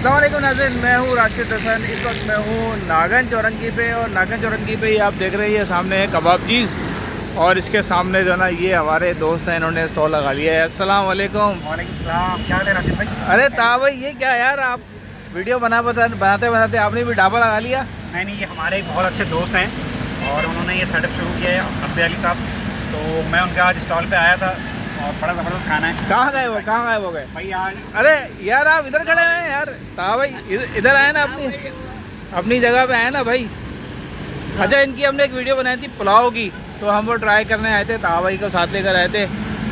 अस्सलाम वालेकुम नाज़रीन, मैं हूँ राशिद हसन। इस वक्त मैं हूँ नागन चौरंगी पे, और नागन चौरंगी पे ही आप देख रहे हैं सामने है कबाबचीज़, और इसके सामने जो है ना ये हमारे दोस्त हैं, इन्होंने स्टॉल लगा लिया है। अस्सलाम वालेकुम। वालेकुम सलाम। क्या हाल है राशिद भाई? अरे ता भाई, ये क्या यार, आप वीडियो बनाते बनाते आपने भी ढाबा लगा लिया? नहीं, ये हमारे एक बहुत अच्छे दोस्त हैं और उन्होंने ये सेटअप शुरू किया है, अब्दे अली साहब। तो मैं उनके आज स्टॉल पे आया था और बड़ा ज़बरदस्त खाना है। कहाँ गए वो, कहाँ गए वो गए भाई आज अरे यार, आप इधर खड़े हैं यार। ता भाई इधर आए ना, अपनी जगह पे आए ना भाई। अच्छा, इनकी हमने एक वीडियो बनाई थी पुलाव की, तो हम वो ट्राई करने आए थे, ता भाई को साथ लेकर आए थे।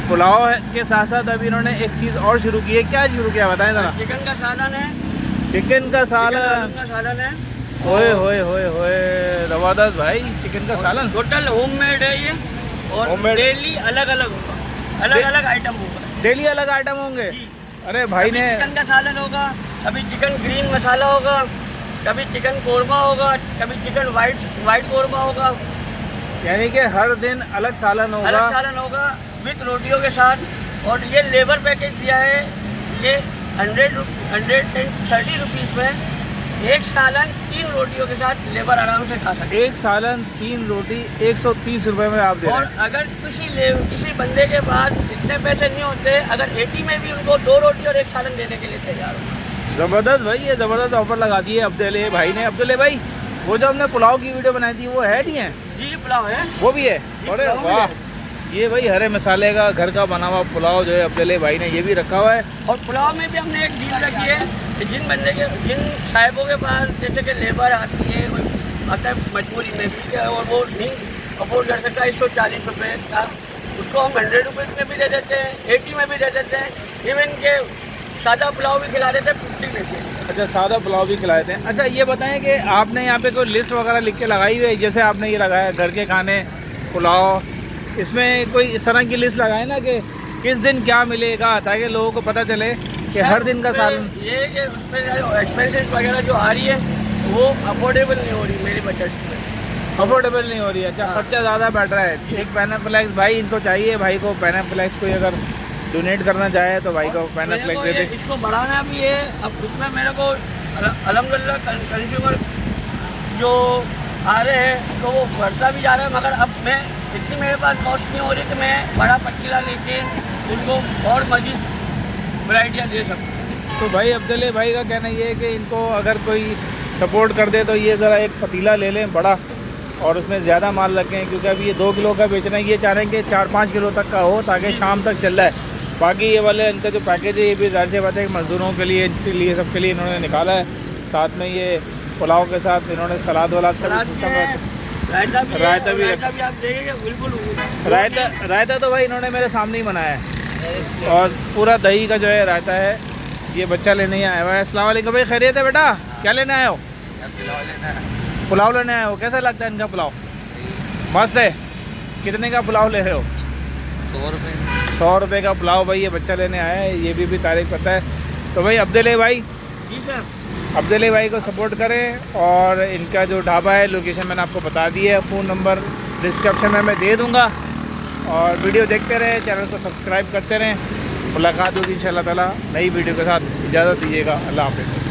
पुलाव के साथ साथ अभी इन्होंने एक चीज़ और शुरू की है। क्या शुरू किया बताएं ज़रा। चिकन का सालन है। चिकन का सालन। का सालन है। ओए होए होए होए, जबरदस्त भाई, चिकन का सालन टोटल होममेड है ये, और Homemade? डेली अलग अलग होगा, अलग अलग आइटम होगा। डेली अलग आइटम होंगे। अरे भाई ने चिकन का सालन होगा, कभी चिकन ग्रीन मसाला होगा, कभी चिकन कोरमा होगा, कभी चिकन वाइट कोरमा होगा। यानी कि हर दिन अलग सालन होगा। अलग सालन होगा विथ रोटियों के साथ। और ये लेबर पैकेज दिया है, ये 130 रुपीज़ में एक सालन 3 रोटियों के साथ लेबर आराम से खा सकते। एक सालन 3 रोटी 130 रुपए में आप दे रहे और हैं। अगर किसी बंदे के पास इतने पैसे नहीं होते, अगर 80 में भी उनको 2 रोटी और एक सालन देने के लिए तैयार हो। ज़बरदस्त भाई, ये ज़बरदस्त ऑफर लगा दी है अब्दुल्ले भाई ने। अब्दुल्ले भाई, वो जो हमने पुलाव की वीडियो बनाई थी वो है नहीं है? जी पुलाव है, वो भी है। जी, अरे पुलाव भी वाह, है। ये भाई हरे मसाले का घर का बना हुआ पुलाव जो है अब्दुल्ले भाई ने ये भी रखा हुआ है। और पुलाव में भी हमने एक डील रखी है कि जिन साहिबों के पास जैसे कि लेबर आती है, कोई आता है मजबूरी में भी और वो नहीं अफोर्ड कर सकता 140 रुपये का, उसको हम 100 रुपीज़ में भी दे देते हैं, 80 में भी दे देते हैं। इवन के सादा पुलाव भी खिला देते हैं 50 में भी। अच्छा, सादा पुलाव भी खिलाए थे। अच्छा, ये बताएं कि आपने यहाँ पे कोई लिस्ट वगैरह लिख के लगाई हुई है? जैसे आपने ये लगाया घर के खाने पुलाव, इसमें कोई इस तरह की लिस्ट लगाए ना कि किस दिन क्या मिलेगा, ताकि लोगों को पता चले कि हर दिन का सालन। ये कि उसमें एक्सपेंसेस वगैरह जो आ रही है वो अफोर्डेबल नहीं हो रही मेरी बजट में। अफोर्डेबल नहीं हो रही है। अच्छा, खर्चा ज़्यादा बैठ रहा है। एक पैनाफ्लेक्स भाई इनको चाहिए, भाई को पैनाफ्लेक्स कोई अगर डोनेट करना चाहे तो भाई को पैनाफ्लेक्स दे दे। इसको बढ़ाना भी है। अब उसमें मेरे को अल्हम्दुलिल्लाह कंज्यूमर जो आ रहे हैं तो वो बढ़ता भी जा रहा है, मगर अब मैं इतनी मेरे पास कॉस्ट नहीं हो रही कि मैं बड़ा पतीला लेके उनको और मज़ीद वैराइटियाँ दे सकूँ। तो भाई अब्दुल्ले भाई का कहना ये है कि इनको अगर कोई सपोर्ट कर दे तो ये ज़रा एक पतीला ले लें बड़ा, और उसमें ज़्यादा माल रखें, क्योंकि अभी ये 2 किलो का बेचना है। ये चाह रहे हैं कि 4-5 किलो तक का हो ताकि शाम तक चल रहा है। बाकी ये वाले इनका जो पैकेज है ये भी ज़ाहिर सी बात है कि मज़दूरों के लिए, इसलिए सबके लिए इन्होंने निकाला है। साथ में ये पुलाव के साथ इन्होंने सलाद वलाद का भी सिस्टम है। रायता भी रायता आप देखिएगा बिल्कुल। रायता तो भाई इन्होंने मेरे सामने ही बनाया है, और पूरा दही का जो है रायता है। ये बच्चा लेने ही आया हुआ है। अस्सलाम वालेकुम भाई, खैरियत है बेटा? क्या लेने आए हो? पुलाव लेने आए हो। कैसा लगता है इनका पुलाव? मस्त है। कितने का पुलाव ले रहे हो? 100 रुपये का पुलाव भाई ये बच्चा लेने आया है। ये भी तारीख पता है। तो भाई अब्दुल्ले भाई, जी सर, अब्दुल्ले भाई को सपोर्ट करें, और इनका जो ढाबा है लोकेशन मैंने आपको बता दी है, फ़ोन नंबर डिस्क्रिप्शन में मैं दे दूँगा। और वीडियो देखते रहें, चैनल को सब्सक्राइब करते रहें। मुलाकात होगी इंशाअल्लाह ताला नई वीडियो के साथ। इजाज़त दीजिएगा। अल्लाह हाफ़िज़।